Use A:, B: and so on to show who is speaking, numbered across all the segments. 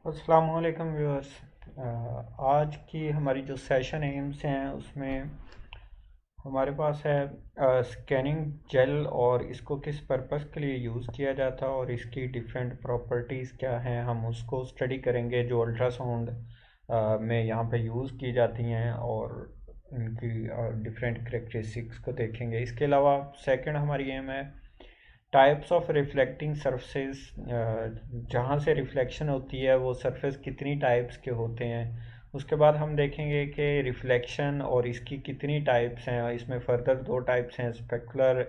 A: अस्सलाम वालेकुम व्यूअर्स। आज की हमारी जो सेशन एम्स हैं उसमें हमारे पास है स्कैनिंग जेल और इसको किस पर्पस के लिए यूज़ किया जाता है और इसकी डिफरेंट प्रॉपर्टीज़ क्या हैं, हम उसको स्टडी करेंगे जो अल्ट्रासाउंड में यहाँ पे यूज़ की जाती हैं और उनकी डिफरेंट करेक्टरिस्टिक्स को देखेंगे। इसके अलावा सेकंड हमारी एम है टाइप्स ऑफ रिफ्लेक्टिंग सरफेस। जहाँ से रिफ्लेक्शन होती है वो सरफेस कितनी टाइप्स के होते हैं। उसके बाद हम देखेंगे कि रिफ्लेक्शन और इसकी कितनी टाइप्स हैं। इसमें फर्दर दो टाइप्स हैं, specular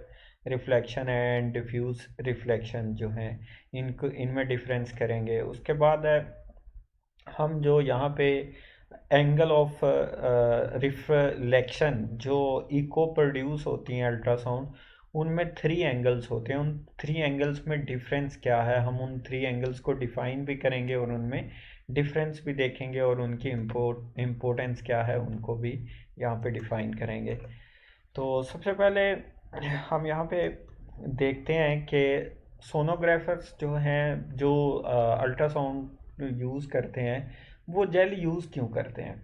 A: reflection and diffuse reflection जो हैं, इनको इनमें डिफरेंस करेंगे। उसके बाद हम जो यहाँ पे एंगल ऑफ रिफ्लेक्शन जो इको प्रोड्यूस होती हैं अल्ट्रासाउंड, उनमें थ्री एंगल्स होते हैं। उन थ्री एंगल्स में डिफरेंस क्या है, हम उन थ्री एंगल्स को डिफाइन भी करेंगे और उनमें डिफरेंस भी देखेंगे और उनकी इम्पोर्टेंस क्या है उनको भी यहाँ पे डिफाइन करेंगे। तो सबसे पहले हम यहाँ पे देखते हैं कि सोनोग्राफर्स जो हैं, जो अल्ट्रासाउंड यूज़ करते हैं, वो जेल यूज़ क्यों करते हैं।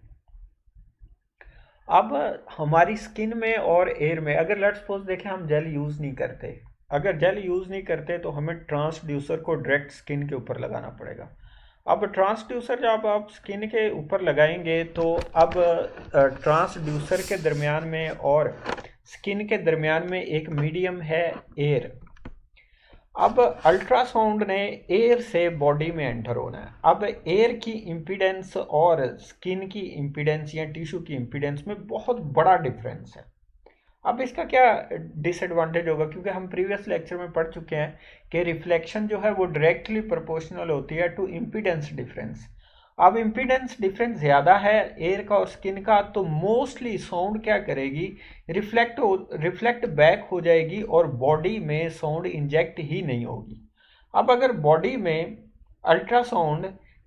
A: अब हमारी स्किन में और एयर में अगर लेट्स सपोज देखें हम जेल यूज़ नहीं करते, अगर जेल यूज़ नहीं करते तो हमें ट्रांसड्यूसर को डायरेक्ट स्किन के ऊपर लगाना पड़ेगा। अब ट्रांसड्यूसर जब आप स्किन के ऊपर लगाएंगे तो अब ट्रांसड्यूसर के दरमियान में और स्किन के दरमियान में एक मीडियम है, एयर। अब अल्ट्रासाउंड ने एयर से बॉडी में एंटर होना है। अब एयर की इम्पीडेंस और स्किन की इम्पीडेंस या टिश्यू की इम्पीडेंस में बहुत बड़ा डिफरेंस है। अब इसका क्या डिसएडवांटेज होगा, क्योंकि हम प्रीवियस लेक्चर में पढ़ चुके हैं कि रिफ्लेक्शन जो है वो डायरेक्टली प्रोपोर्शनल होती है टू इम्पीडेंस डिफरेंस। अब इम्पीडेंस डिफरेंस ज़्यादा है एयर का और स्किन का, तो मोस्टली साउंड क्या करेगी, रिफ्लेक्ट बैक हो जाएगी और बॉडी में साउंड इंजेक्ट ही नहीं होगी। अब अगर बॉडी में अल्ट्रासाउंड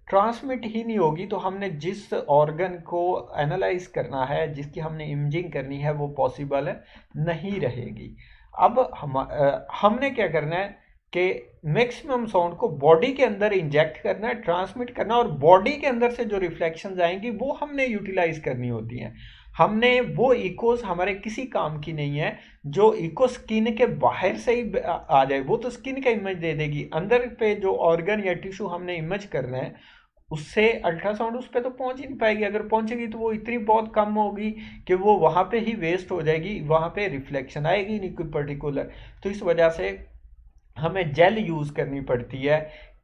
A: ट्रांसमिट ही नहीं होगी तो हमने जिस ऑर्गन को एनालाइज करना है, जिसकी हमने इमेजिंग करनी है, वो पॉसिबल नहीं रहेगी। अब हमने क्या करना है कि मैक्सिमम साउंड को बॉडी के अंदर इंजेक्ट करना है, ट्रांसमिट करना, और बॉडी के अंदर से जो रिफ्लेक्शन आएंगी वो हमने यूटिलाइज करनी होती हैं। हमने वो इकोस हमारे किसी काम की नहीं है जो इको स्किन के बाहर से ही आ जाए, वो तो स्किन का इमेज दे देगी। अंदर पे जो ऑर्गन या टिश्यू हमने इमेज करना है उससे अल्ट्रासाउंड उस पर तो पहुंच ही नहीं पाएगी। अगर पहुंचेगी तो वो इतनी बहुत कम होगी कि वो वहां पे ही वेस्ट हो जाएगी, वहां पे रिफ्लेक्शन आएगी नहीं कोई पर्टिकुलर। तो इस वजह से हमें जेल यूज़ करनी पड़ती है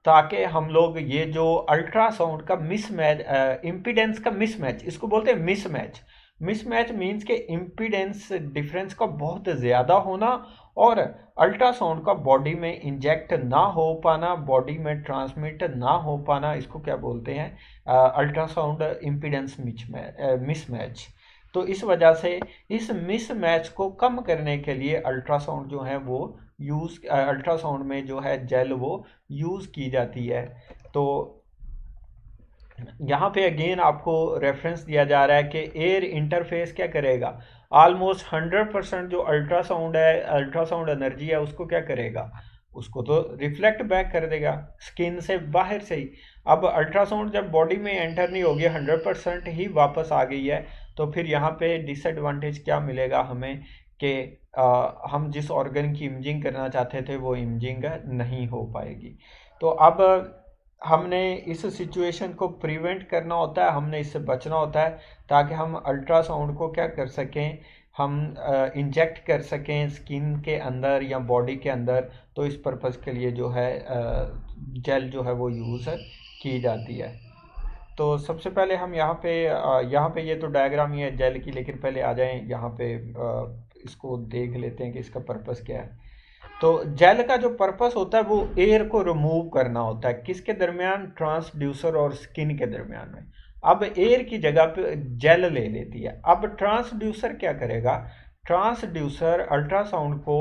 A: ताकि हम लोग ये जो अल्ट्रासाउंड का मिसमैच, इम्पीडेंस का मिसमैच, इसको बोलते हैं मिसमैच। मिसमैच मीन्स के इम्पीडेंस डिफरेंस का बहुत ज़्यादा होना और अल्ट्रासाउंड का बॉडी में इंजेक्ट ना हो पाना, बॉडी में ट्रांसमिट ना हो पाना, इसको क्या बोलते हैं, अल्ट्रासाउंड इम्पीडेंस मिसमैच। तो इस वजह से इस मिसमैच को कम करने के लिए अल्ट्रासाउंड जो है वो अल्ट्रासाउंड में जो है जेल वो यूज़ की जाती है। तो यहाँ पे अगेन आपको रेफरेंस दिया जा रहा है कि एयर इंटरफेस क्या करेगा, ऑलमोस्ट 100% जो अल्ट्रासाउंड है, अल्ट्रासाउंड एनर्जी है, उसको क्या करेगा, उसको तो रिफ्लेक्ट बैक कर देगा स्किन से बाहर से ही। अब अल्ट्रासाउंड जब बॉडी में एंटर नहीं होगी, 100% ही वापस आ गई है, तो फिर यहाँ पे डिसएडवांटेज क्या मिलेगा हमें कि हम जिस ऑर्गन की इमेजिंग करना चाहते थे वो इमेजिंग नहीं हो पाएगी। तो अब हमने इस सिचुएशन को प्रिवेंट करना होता है, हमने इससे बचना होता है ताकि हम अल्ट्रासाउंड को क्या कर सकें, हम इंजेक्ट कर सकें स्किन के अंदर या बॉडी के अंदर। तो इस पर्पज़ के लिए जो है जेल जो है वो यूज़ की जाती है। तो सबसे पहले हम यहाँ पे ये तो डायग्राम ही है जेल की, लेकिन पहले आ जाएं यहाँ पे इसको देख लेते हैं कि इसका पर्पस क्या है। तो जेल का जो पर्पस होता है वो एयर को रिमूव करना होता है, किसके दरमियान, ट्रांसड्यूसर और स्किन के दरमियान में। अब एयर की जगह पे जेल ले लेती है। अब ट्रांसड्यूसर क्या करेगा, ट्रांसड्यूसर अल्ट्रासाउंड को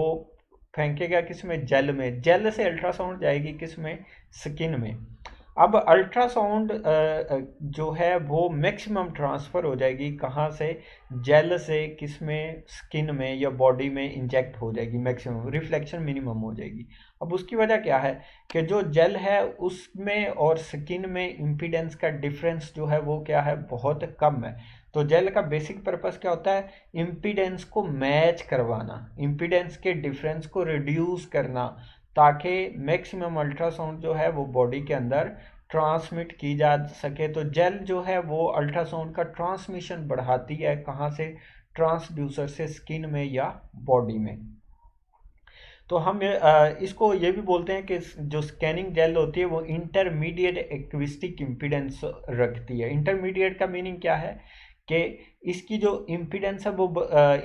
A: फेंकेगा किस में, जेल में। जेल से अल्ट्रासाउंड जाएगी किस में, स्किन में। अब अल्ट्रासाउंड जो है वो मैक्सिमम ट्रांसफ़र हो जाएगी कहाँ से, जेल से किस में, स्किन में या बॉडी में इंजेक्ट हो जाएगी, मैक्सिमम रिफ्लेक्शन मिनिमम हो जाएगी। अब उसकी वजह क्या है कि जो जेल है उसमें और स्किन में इम्पीडेंस का डिफरेंस जो है वो क्या है, बहुत कम है। तो जेल का बेसिक पर्पस क्या होता है, इम्पीडेंस को मैच करवाना, इम्पीडेंस के डिफरेंस को रिड्यूस करना, ताकि मैक्सिमम अल्ट्रासाउंड जो है वो बॉडी के अंदर ट्रांसमिट की जा सके। तो जेल जो है वो अल्ट्रासाउंड का ट्रांसमिशन बढ़ाती है, कहाँ से, ट्रांसड्यूसर से स्किन में या बॉडी में। तो हम इसको ये भी बोलते हैं कि जो स्कैनिंग जेल होती है वो इंटरमीडिएट एक्विस्टिक इम्पीडेंस रखती है। इंटरमीडिएट का मीनिंग क्या है कि इसकी जो इम्पीडेंस है वो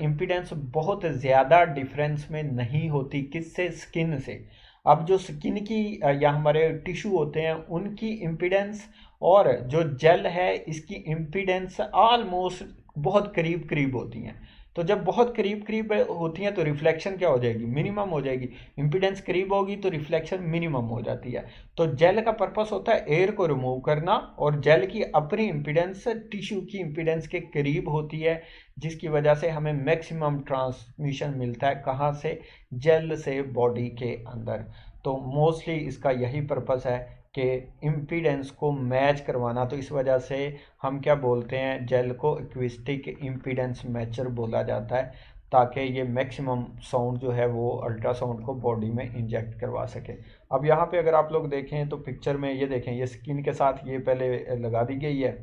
A: इम्पीडेंस बहुत ज़्यादा डिफरेंस में नहीं होती, किससे, स्किन से। अब जो स्किन की या हमारे टिश्यू होते हैं उनकी इम्पीडेंस और जो जेल है इसकी इम्पीडेंस ऑलमोस्ट बहुत करीब करीब होती हैं। तो जब बहुत करीब करीब होती हैं तो रिफ्लेक्शन क्या हो जाएगी, मिनिमम हो जाएगी। इम्पीडेंस करीब होगी तो रिफ्लेक्शन मिनिमम हो जाती है। तो जेल का पर्पस होता है एयर को रिमूव करना, और जेल की अपनी इम्पीडेंस टिश्यू की इम्पीडेंस के करीब होती है, जिसकी वजह से हमें मैक्सिमम ट्रांसमिशन मिलता है, कहाँ से, जेल से बॉडी के अंदर। तो मोस्टली इसका यही पर्पस है कि इम्पीडेंस को मैच करवाना। तो इस वजह से हम क्या बोलते हैं, जेल को एक्विस्टिक इम्पीडेंस मैचर बोला जाता है, ताकि ये मैक्सिमम साउंड जो है वो अल्ट्रासाउंड को बॉडी में इंजेक्ट करवा सके। अब यहाँ पे अगर आप लोग देखें तो पिक्चर में ये देखें, ये स्किन के साथ ये पहले लगा दी गई है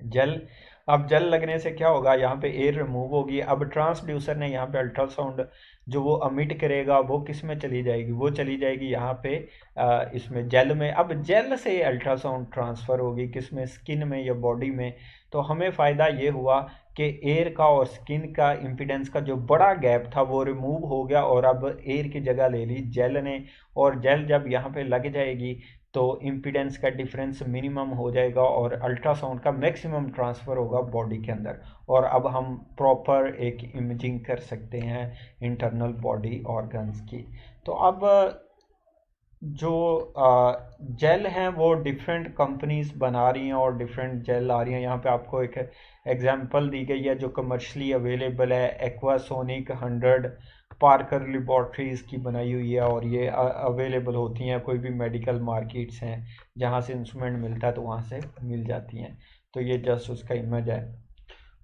A: जेल। अब जेल लगने से क्या होगा, यहाँ पे एयर रिमूव होगी। अब ट्रांसड्यूसर ने यहाँ पे अल्ट्रासाउंड जो वो अमिट करेगा वो किस में चली जाएगी, वो चली जाएगी यहाँ पे इसमें जेल में। अब जेल से अल्ट्रासाउंड ट्रांसफ़र होगी किस में, स्किन में या बॉडी में। तो हमें फ़ायदा ये हुआ कि एयर का और स्किन का इम्पीडेंस का जो बड़ा गैप था वो रिमूव हो गया, और अब एयर की जगह ले ली जेल ने। और जेल जब यहाँ पे लग जाएगी तो इम्पीडेंस का डिफरेंस मिनिमम हो जाएगा और अल्ट्रासाउंड का मैक्सिमम ट्रांसफ़र होगा बॉडी के अंदर, और अब हम प्रॉपर एक इमेजिंग कर सकते हैं इंटरनल बॉडी ऑर्गन्स की। तो अब जो जेल हैं वो डिफरेंट कंपनीज बना रही हैं और डिफरेंट जेल आ रही हैं। यहाँ पे आपको एक एग्जांपल दी गई है जो कमर्शली अवेलेबल है, एक्वासोनिक 100 पार्कर लेबॉर्ट्रीज़ की बनाई हुई है, और ये अवेलेबल होती हैं, कोई भी मेडिकल मार्केट्स हैं जहाँ से इंस्ट्रूमेंट मिलता है तो वहाँ से मिल जाती हैं। तो ये जस्ट उसका इमेज है।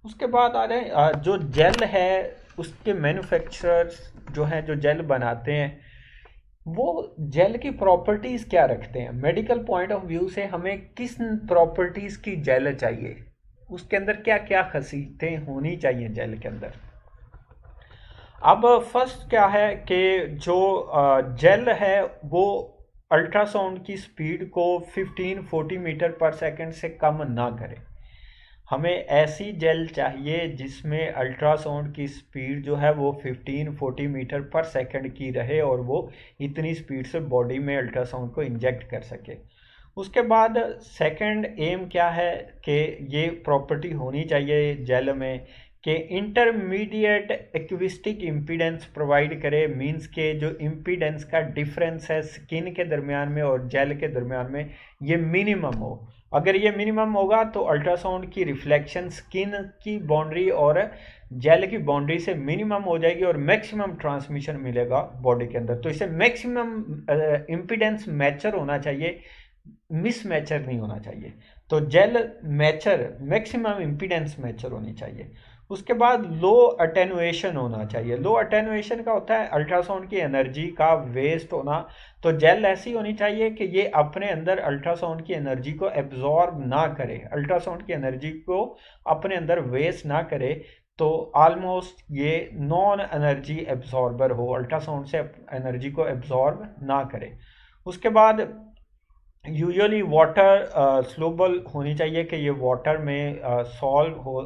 A: उसके बाद आ रहे हैं जो जेल है उसके मैन्युफैक्चरर्स जो हैं, जो जेल बनाते हैं, वो जेल की प्रॉपर्टीज़ क्या रखते हैं, मेडिकल पॉइंट ऑफ व्यू से हमें किस प्रॉपर्टीज़ की जेल चाहिए, उसके अंदर क्या क्या खासियतें होनी चाहिए जेल के अंदर। अब फर्स्ट क्या है कि जो जेल है वो अल्ट्रासाउंड की स्पीड को 15-40 मीटर पर सेकंड से कम ना करे। हमें ऐसी जेल चाहिए जिसमें अल्ट्रासाउंड की स्पीड जो है वो 15-40 मीटर पर सेकंड की रहे, और वो इतनी स्पीड से बॉडी में अल्ट्रासाउंड को इंजेक्ट कर सके। उसके बाद सेकंड एम क्या है कि ये प्रॉपर्टी होनी चाहिए जेल में कि इंटरमीडिएट एक्विस्टिक इम्पीडेंस प्रोवाइड करे। मींस के जो इम्पीडेंस का डिफरेंस है स्किन के दरमियान में और जेल के दरमियान में ये मिनिमम हो। अगर ये मिनिमम होगा तो अल्ट्रासाउंड की रिफ्लेक्शन स्किन की बाउंड्री और जेल की बाउंड्री से मिनिमम हो जाएगी और मैक्सिमम ट्रांसमिशन मिलेगा बॉडी के अंदर। तो इसे मैक्सिमम इम्पीडेंस मैचर होना चाहिए, मिस मैचर नहीं होना चाहिए। तो gel matcher, maximum impedance matcher होनी चाहिए। उसके बाद लो अटेनुएशन होना चाहिए। लो अटेनुएशन का होता है अल्ट्रासाउंड की एनर्जी का वेस्ट होना। तो जेल ऐसी होनी चाहिए कि ये अपने अंदर अल्ट्रासाउंड की एनर्जी को एब्जॉर्ब ना करे, अल्ट्रासाउंड की एनर्जी को अपने अंदर वेस्ट ना करे। तो ऑलमोस्ट ये नॉन एनर्जी एब्जॉर्बर हो, अल्ट्रासाउंड से एनर्जी को एब्जॉर्ब ना करे। उसके बाद यूजुअली वाटर स्लोबल होनी चाहिए कि ये वाटर में सॉल्व हो,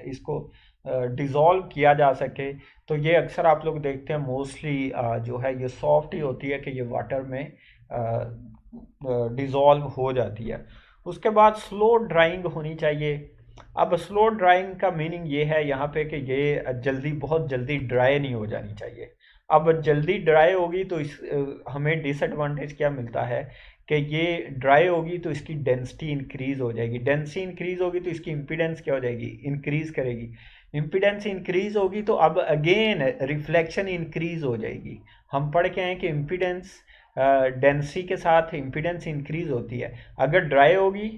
A: इसको डिज़ोल्व किया जा सके। तो ये अक्सर आप लोग देखते हैं मोस्टली जो है ये सॉफ्ट ही होती है कि ये वाटर में डिज़ोल्व हो जाती है। उसके बाद स्लो ड्राइंग होनी चाहिए। अब स्लो ड्राइंग का मीनिंग ये है यहाँ पे कि ये जल्दी, बहुत जल्दी ड्राई नहीं हो जानी चाहिए। अब जल्दी ड्राई होगी तो हमें डिसएडवांटेज क्या मिलता है कि ये ड्राई होगी तो इसकी डेंसिटी इंक्रीज हो जाएगी, डेंसिटी इंक्रीज होगी तो इसकी इम्पीडेंस क्या हो जाएगी, इंक्रीज करेगी, इम्पीडेंस इंक्रीज होगी तो अब अगेन रिफ्लेक्शन इंक्रीज हो जाएगी। हम पढ़ के आए कि इम्पीडेंस डेंसिटी के साथ इम्पीडेंस इंक्रीज होती है। अगर ड्राई होगी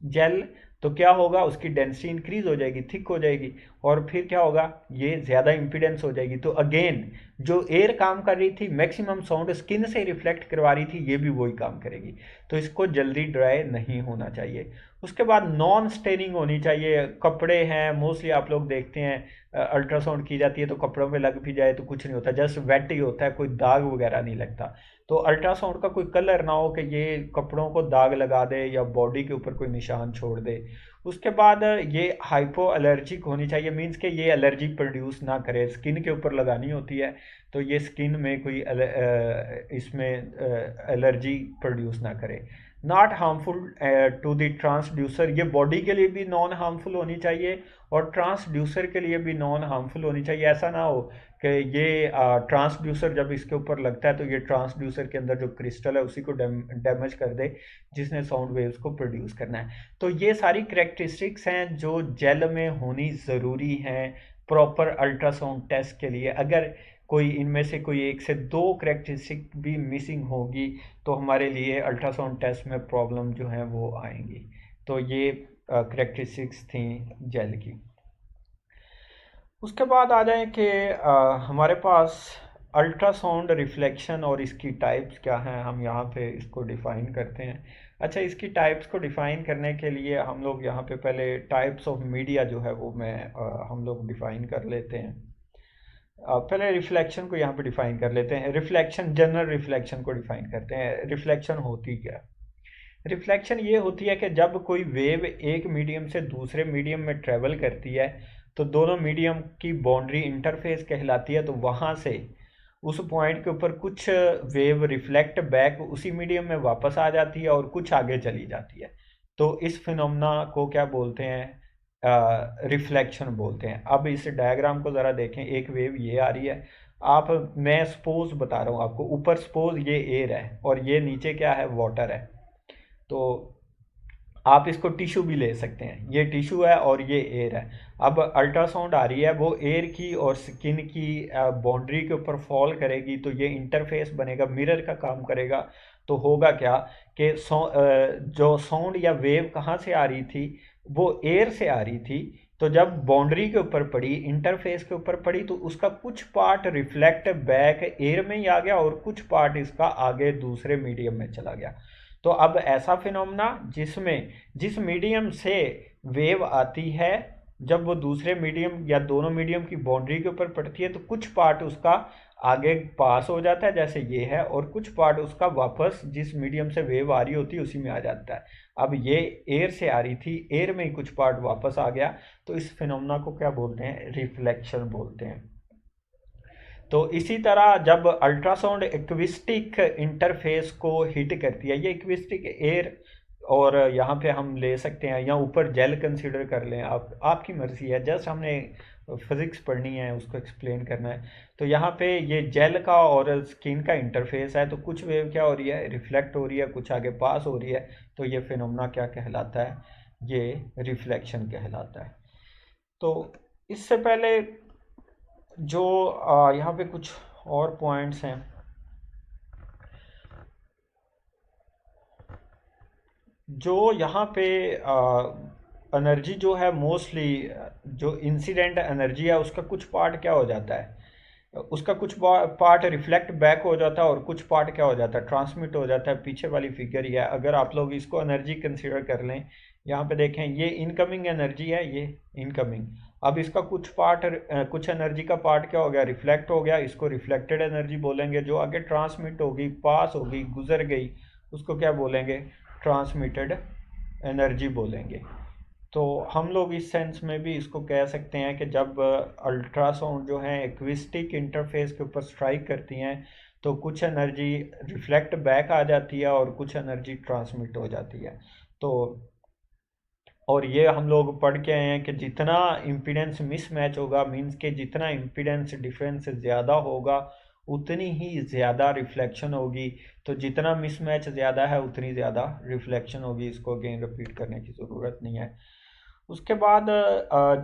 A: जेल तो क्या होगा, उसकी डेंसिटी इंक्रीज हो जाएगी, थिक हो जाएगी, और फिर क्या होगा, ये ज़्यादा इम्पीडेंस हो जाएगी। तो अगेन जो एयर काम कर रही थी, मैक्सिमम साउंड स्किन से रिफ्लेक्ट करवा रही थी, ये भी वही काम करेगी। तो इसको जल्दी ड्राई नहीं होना चाहिए। उसके बाद नॉन स्टेनिंग होनी चाहिए। कपड़े हैं, मोस्टली आप लोग देखते हैं अल्ट्रासाउंड की जाती है तो कपड़ों में लग भी जाए तो कुछ नहीं होता, जस्ट वेट ही होता है, कोई दाग वगैरह नहीं लगता। तो अल्ट्रासाउंड का कोई कलर ना हो कि ये कपड़ों को दाग लगा दे या बॉडी के ऊपर कोई निशान छोड़ दे। उसके बाद ये हाइपो एलर्जिक होनी चाहिए, मीन्स कि ये एलर्जी प्रोड्यूस ना करे, स्किन के ऊपर लगानी होती है तो ये स्किन में कोई इसमें एलर्जी प्रोड्यूस ना करे। Not harmful to the transducer, ये बॉडी के लिए भी नॉन हार्मफुल होनी चाहिए और ट्रांसड्यूसर के लिए भी नॉन हार्मफुल होनी चाहिए। ऐसा ना हो कि ये ट्रांसड्यूसर जब इसके ऊपर लगता है तो ये ट्रांसड्यूसर के अंदर जो क्रिस्टल है उसी को डैमेज कर दे जिसने साउंड वेव्स को प्रोड्यूस करना है। तो ये सारी करेक्टरिस्टिक्स हैं जो जेल में होनी ज़रूरी हैं प्रॉपर अल्ट्रासाउंड टेस्ट के लिए। अगर कोई इनमें से कोई एक से दो करेक्टरिस्टिक भी मिसिंग होगी तो हमारे लिए अल्ट्रासाउंड टेस्ट में प्रॉब्लम जो है वो आएंगी। तो ये करेक्टरिस्टिक्स थी जेल की। उसके बाद आ जाए कि हमारे पास अल्ट्रासाउंड रिफ्लेक्शन और इसकी टाइप्स क्या हैं, हम यहाँ पे इसको डिफ़ाइन करते हैं। अच्छा, इसकी टाइप्स को डिफ़ाइन करने के लिए हम लोग यहाँ पे पहले टाइप्स ऑफ मीडिया जो है वो हम लोग डिफ़ाइन कर लेते हैं। पहले रिफ्लेक्शन को यहाँ पे डिफ़ाइन कर लेते हैं। रिफ्लेक्शन, जनरल रिफ्लेक्शन को डिफ़ाइन करते हैं। रिफ्लेक्शन होती क्या? रिफ्लेक्शन ये होती है कि जब कोई वेव एक मीडियम से दूसरे मीडियम में ट्रेवल करती है तो दोनों मीडियम की बाउंड्री इंटरफेस कहलाती है, तो वहाँ से उस पॉइंट के ऊपर कुछ वेव रिफ्लेक्ट बैक उसी मीडियम में वापस आ जाती है और कुछ आगे चली जाती है। तो इस फिनोमेना को क्या बोलते हैं, रिफ्लेक्शन बोलते हैं। अब इस डायग्राम को ज़रा देखें, एक वेव ये आ रही है, मैं सपोज बता रहा हूँ आपको, ऊपर सपोज ये एयर है और ये नीचे क्या है, वाटर है। तो आप इसको टिश्यू भी ले सकते हैं, ये टिश्यू है और ये एयर है। अब अल्ट्रासाउंड आ रही है, वो एयर की और स्किन की बाउंड्री के ऊपर फॉल करेगी तो ये इंटरफेस बनेगा, मिरर का काम करेगा। तो होगा क्या कि जो साउंड या वेव कहाँ से आ रही थी, वो एयर से आ रही थी। तो जब बाउंड्री के ऊपर पड़ी, इंटरफेस के ऊपर पड़ी, तो उसका कुछ पार्ट रिफ्लेक्ट बैक एयर में ही आ गया और कुछ पार्ट इसका आगे दूसरे मीडियम में चला गया। तो अब ऐसा फिनोमेना जिसमें जिस मीडियम से वेव आती है, जब वो दूसरे मीडियम या दोनों मीडियम की बाउंड्री के ऊपर पड़ती है तो कुछ पार्ट उसका आगे पास हो जाता है जैसे ये है, और कुछ पार्ट उसका वापस जिस मीडियम से वेव आ रही होती है उसी में आ जाता है। अब ये एयर से आ रही थी, एयर में ही कुछ पार्ट वापस आ गया, तो इस फिनोमेना को क्या बोलते हैं, रिफ्लेक्शन बोलते हैं। तो इसी तरह जब अल्ट्रासाउंड एक्विस्टिक इंटरफेस को हिट करती है, ये एक्विस्टिक एयर, और यहाँ पे हम ले सकते हैं या ऊपर जेल कंसीडर कर लें, आपकी मर्ज़ी है, जस्ट हमने फिज़िक्स पढ़नी है, उसको एक्सप्लेन करना है। तो यहाँ पे ये जेल का और स्किन का इंटरफेस है, तो कुछ वेव क्या हो रही है, रिफ्लेक्ट हो रही है, कुछ आगे पास हो रही है, तो ये फिनोमेना क्या कहलाता है, ये रिफ्लेक्शन कहलाता है। तो इससे पहले जो यहाँ पे कुछ और पॉइंट्स हैं, जो यहाँ पे एनर्जी जो है मोस्टली, जो इंसिडेंट एनर्जी है उसका कुछ पार्ट क्या हो जाता है, उसका कुछ पार्ट रिफ्लेक्ट बैक हो जाता है और कुछ पार्ट क्या हो जाता है, ट्रांसमिट हो जाता है। पीछे वाली फिगर ही है, अगर आप लोग इसको एनर्जी कंसीडर कर लें, यहाँ पे देखें ये इनकमिंग एनर्जी है, ये इनकमिंग। अब इसका कुछ पार्ट, कुछ एनर्जी का पार्ट क्या हो गया, रिफ्लेक्ट हो गया, इसको रिफ्लेक्टेड एनर्जी बोलेंगे। जो आगे ट्रांसमिट होगी, पास होगी, गुजर गई, उसको क्या बोलेंगे, ट्रांसमिटेड एनर्जी बोलेंगे। तो हम लोग इस सेंस में भी इसको कह सकते हैं कि जब अल्ट्रासाउंड जो है एक्विस्टिक इंटरफेस के ऊपर स्ट्राइक करती हैं तो कुछ एनर्जी रिफ्लेक्ट बैक आ जाती है और कुछ एनर्जी ट्रांसमिट हो जाती है। तो और ये हम लोग पढ़ के आए हैं कि जितना इम्पीडेंस मिसमैच होगा, मींस के जितना इम्पीडेंस डिफरेंस ज़्यादा होगा, उतनी ही ज़्यादा रिफ्लेक्शन होगी। तो जितना मिसमैच ज़्यादा है उतनी ज़्यादा रिफ्लेक्शन होगी। इसको अगेन रिपीट करने की ज़रूरत नहीं है। उसके बाद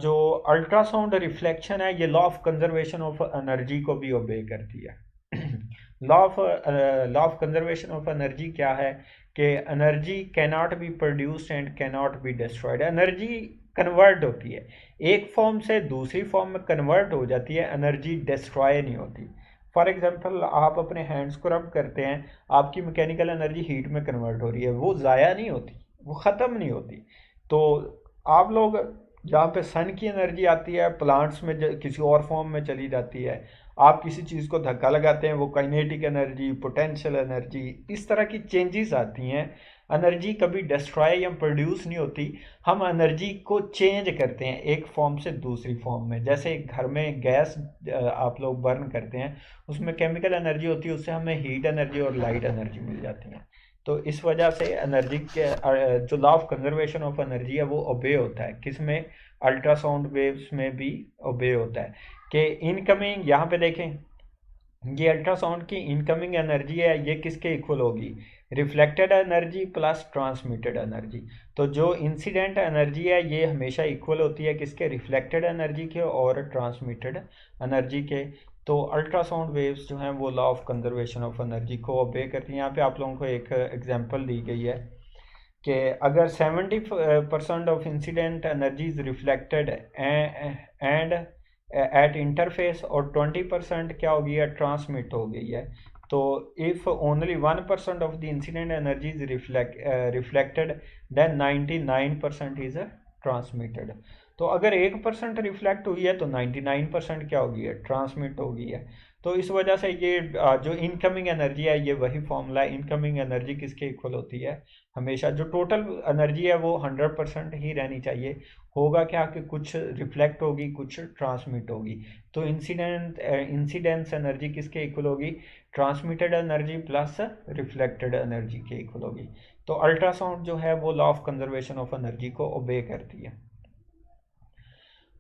A: जो अल्ट्रासाउंड रिफ्लेक्शन है, ये law of conservation of energy को भी ओबे करती है। Law of conservation of energy क्या है कि energy cannot be produced and cannot be destroyed. Energy convert होती है, एक फॉर्म से दूसरी फॉर्म में कन्वर्ट हो जाती है, एनर्जी डिस्ट्रॉय नहीं होती। फॉर एग्जांपल, आप अपने हैंड्स को रब करते हैं, आपकी मैकेनिकल एनर्जी हीट में कन्वर्ट हो रही है, वो ज़ाया नहीं होती, वो ख़त्म नहीं होती। तो आप लोग, जहाँ पे सन की एनर्जी आती है, प्लांट्स में किसी और फॉर्म में चली जाती है। आप किसी चीज़ को धक्का लगाते हैं, वो काइनेटिक एनर्जी, पोटेंशियल एनर्जी, इस तरह की चेंजेस आती हैं। एनर्जी कभी डिस्ट्रॉय या प्रोड्यूस नहीं होती, हम एनर्जी को चेंज करते हैं एक फॉर्म से दूसरी फॉर्म में। जैसे घर में गैस आप लोग बर्न करते हैं, उसमें केमिकल एनर्जी होती है, उससे हमें हीट एनर्जी और लाइट एनर्जी मिल जाती है। तो इस वजह से एनर्जी के जो law of conservation of energy है वो ओबे होता है। किस में? अल्ट्रासाउंड वेव्स में भी ओबे होता है कि इनकमिंग, यहाँ पे देखें, ये अल्ट्रासाउंड की इनकमिंग एनर्जी है, ये किसके इक्वल होगी? Reflected energy plus transmitted energy. तो जो इंसिडेंट एनर्जी है ये हमेशा इक्वल होती है किसके? रिफ्लेक्टेड एनर्जी के और ट्रांसमिटेड एनर्जी के। तो अल्ट्रासाउंड वेव्स जो हैं वो law of conservation of energy को ओबे करती हैं। यहाँ पे आप लोगों को एक एग्जांपल दी गई है कि अगर 70% of incident energy is reflected and at interface, और 20% क्या हो गई है? ट्रांसमिट हो गई है। तो if only 1% of the incident energy is reflected, then 99% is transmitted. तो अगर 1% रिफ्लेक्ट हुई है तो 99% क्या हो गई है? ट्रांसमिट हो गई है। तो इस वजह से ये जो इनकमिंग एनर्जी है, ये वही फॉर्मूला है। इनकमिंग एनर्जी किसके इक्वल होती है? हमेशा जो टोटल एनर्जी है वो 100% ही रहनी चाहिए। होगा क्या कि कुछ रिफ्लेक्ट होगी, कुछ ट्रांसमिट होगी। तो इंसिडेंस एनर्जी किसके इक्वल होगी? Transmitted energy plus reflected energy के इक्वल होगी। तो अल्ट्रासाउंड जो है वो law of conservation of energy को ओबे करती है।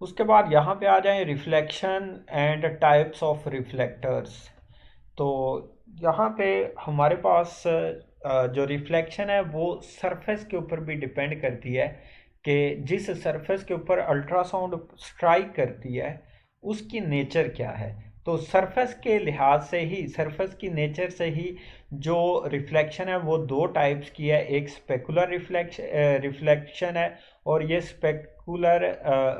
A: उसके बाद यहाँ पे आ जाए reflection and types of reflectors. तो यहाँ पे हमारे पास जो रिफ्लेक्शन है वो सरफेस के ऊपर भी डिपेंड करती है कि जिस सरफेस के ऊपर अल्ट्रासाउंड स्ट्राइक करती है उसकी नेचर क्या है। तो सरफेस के लिहाज से ही, सरफेस की नेचर से ही जो रिफ्लेक्शन है वो दो टाइप्स की है। एक स्पेकुलर रिफ्लेक्शन है और ये स्पेकुलर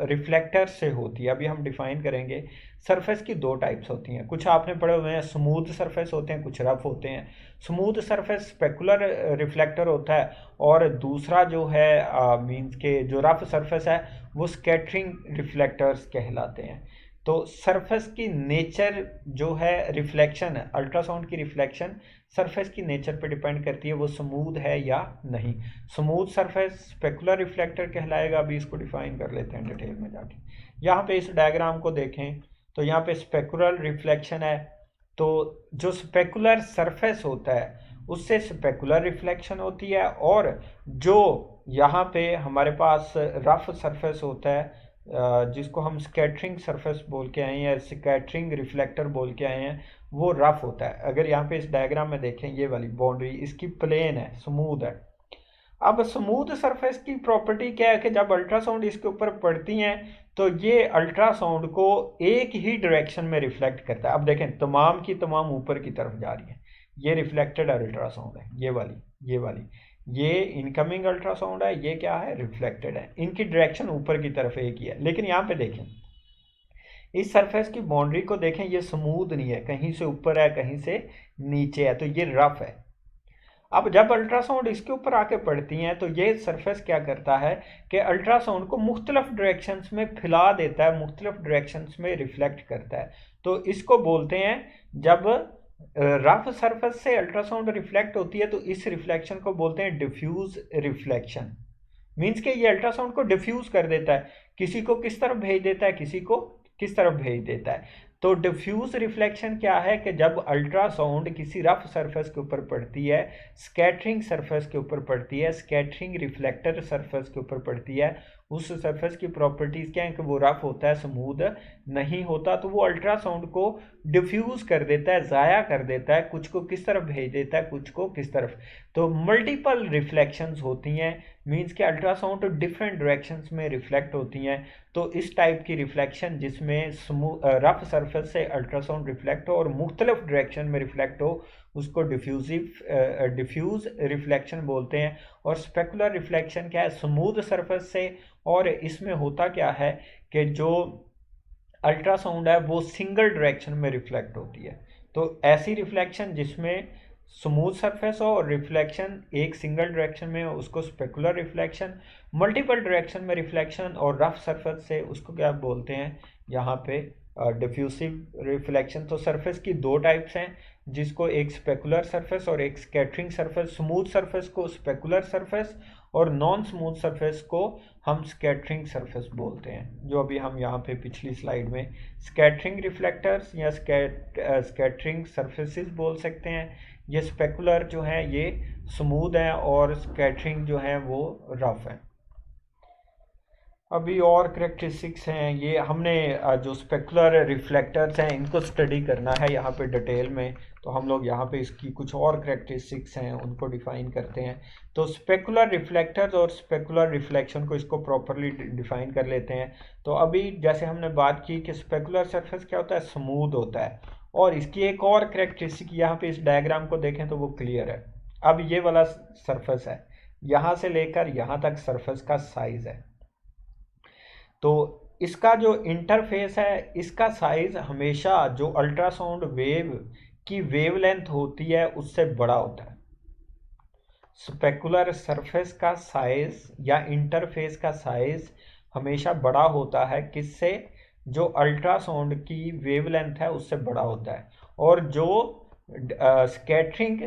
A: रिफ्लेक्टर से होती है। अभी हम डिफाइन करेंगे। सरफेस की दो टाइप्स होती हैं, कुछ आपने पढ़े हुए हैं, स्मूथ सरफेस होते हैं, कुछ रफ होते हैं। स्मूथ सरफेस स्पेकुलर रिफ्लेक्टर होता है, और दूसरा जो है मींस के जो रफ सरफेस है वो स्कैटरिंग रिफ्लेक्टर्स कहलाते हैं। तो सरफेस की नेचर जो है, रिफ्लेक्शन है, अल्ट्रासाउंड की रिफ्लेक्शन सरफेस की नेचर पे डिपेंड करती है, वो स्मूथ है या नहीं। स्मूथ सरफेस स्पेकुलर रिफ्लेक्टर कहलाएगा। अभी इसको डिफाइन कर लेते हैं डिटेल में जाके। यहाँ पे इस डायग्राम को देखें तो यहाँ पे स्पेकुलर रिफ्लेक्शन है। तो जो स्पेकुलर सरफेस होता है उससे स्पेकुलर रिफ्लेक्शन होती है, और जो यहाँ पे हमारे पास रफ सरफेस होता है जिसको हम स्कैटरिंग सरफेस बोल के आए हैं या स्कैटरिंग रिफ्लेक्टर बोल के आए हैं, वो रफ होता है। अगर यहाँ पे इस डायग्राम में देखें, ये वाली बाउंड्री इसकी प्लेन है, स्मूथ है। अब स्मूथ सरफेस की प्रॉपर्टी क्या है कि जब अल्ट्रासाउंड इसके ऊपर पड़ती हैं तो ये अल्ट्रासाउंड को एक ही डायरेक्शन में रिफ्लेक्ट करता है। अब देखें, तमाम की तमाम ऊपर की तरफ जा रही है। ये रिफ्लेक्टेड अल्ट्रासाउंड है, ये वाली ये इनकमिंग अल्ट्रासाउंड है, ये क्या है? रिफ्लेक्टेड है। इनकी डायरेक्शन ऊपर की तरफ एक ही है। लेकिन यहाँ पे देखें, इस सरफेस की बाउंड्री को देखें, ये स्मूथ नहीं है, कहीं से ऊपर है, कहीं से नीचे है, तो ये रफ है। अब जब अल्ट्रासाउंड इसके ऊपर आके पड़ती हैं तो ये सरफेस क्या करता है कि अल्ट्रासाउंड को मुख्तलिफ डायरेक्शंस में फैला देता है, मुख्तलिफ डायरेक्शंस में रिफ्लेक्ट करता है। तो इसको बोलते हैं, जब रफ सरफेस से अल्ट्रासाउंड रिफ्लेक्ट होती है तो इस रिफ्लेक्शन को बोलते हैं डिफ्यूज रिफ्लेक्शन। मीन्स के ये अल्ट्रासाउंड को डिफ्यूज कर देता है, किसी को किस तरफ भेज देता है, किसी को किस तरफ भेज देता है। तो डिफ्यूज रिफ्लेक्शन क्या है कि जब अल्ट्रासाउंड किसी रफ सरफेस के ऊपर पड़ती है, स्कैटरिंग सरफेस के ऊपर पड़ती है, स्कैटरिंग रिफ्लेक्टर सरफेस के ऊपर पड़ती है, उस सरफेस की प्रॉपर्टीज़ क्या है कि वो रफ होता है, स्मूथ नहीं होता, तो वो अल्ट्रासाउंड को डिफ्यूज़ कर देता है, ज़ाया कर देता है, कुछ को किस तरफ भेज देता है, कुछ को किस तरफ। तो मल्टीपल रिफ्लेक्शंस होती हैं, मीन्स कि अल्ट्रासाउंड डिफरेंट डायरेक्शंस में रिफ्लेक्ट होती हैं। तो इस टाइप की रिफ्लेक्शन जिसमें रफ सरफेस से अल्ट्रासाउंड रिफ्लेक्ट हो और मुख्तलिफ डायरेक्शन में रिफ्लेक्ट हो, उसको डिफ्यूज़ रिफ्लेक्शन बोलते हैं। और स्पेकुलर रिफ्लेक्शन क्या है, स्मूथ सरफेस से, और इसमें होता क्या है कि जो अल्ट्रासाउंड है वो सिंगल डायरेक्शन में रिफ्लेक्ट होती है। तो ऐसी रिफ्लेक्शन जिसमें स्मूथ सरफेस हो और रिफ्लेक्शन एक सिंगल डायरेक्शन में हो, उसको स्पेकुलर रिफ्लेक्शन। मल्टीपल डायरेक्शन में रिफ्लेक्शन और रफ सरफेस से, उसको क्या बोलते हैं यहाँ पे, डिफ्यूसिव रिफ्लेक्शन। तो सरफेस की दो टाइप्स हैं, जिसको एक स्पेकुलर सरफेस और एक स्कैटरिंग सरफेस। स्मूथ सरफेस को स्पेकुलर सरफेस और नॉन स्मूथ सरफेस को हम स्कैटरिंग सरफेस बोलते हैं, जो अभी हम यहाँ पे पिछली स्लाइड में स्कैटरिंग रिफ्लेक्टर्स या स्कैटरिंग सरफेसेस बोल सकते हैं। ये स्पेकुलर जो है ये स्मूथ है और स्कैटरिंग जो है वो रफ है। अभी और करेक्टरिस्टिक्स हैं, ये हमने जो स्पेकुलर रिफ्लेक्टर्स हैं इनको स्टडी करना है यहाँ पे डिटेल में, तो हम लोग यहाँ पे इसकी कुछ और करेक्टरिस्टिक्स हैं उनको डिफाइन करते हैं। तो स्पेकुलर रिफ्लेक्टर्स और स्पेकुलर रिफ्लेक्शन को इसको प्रॉपरली डिफाइन कर लेते हैं। तो अभी जैसे हमने बात की कि स्पेकुलर सरफेस क्या होता है, स्मूथ होता है, और इसकी एक और करेक्टरिस्टिक यहाँ पे इस डायग्राम को देखें तो वो क्लियर है। अब ये वाला सरफेस है, यहाँ से लेकर यहाँ तक सरफेस का साइज है, तो इसका जो इंटरफेस है इसका साइज हमेशा जो अल्ट्रासाउंड वेव की वेवलेंथ होती है उससे बड़ा होता है। स्पेकुलर सरफेस का साइज या इंटरफेस का साइज हमेशा बड़ा होता है, किससे, जो अल्ट्रासाउंड की वेवलेंथ है उससे बड़ा होता है। और जो स्कैटरिंग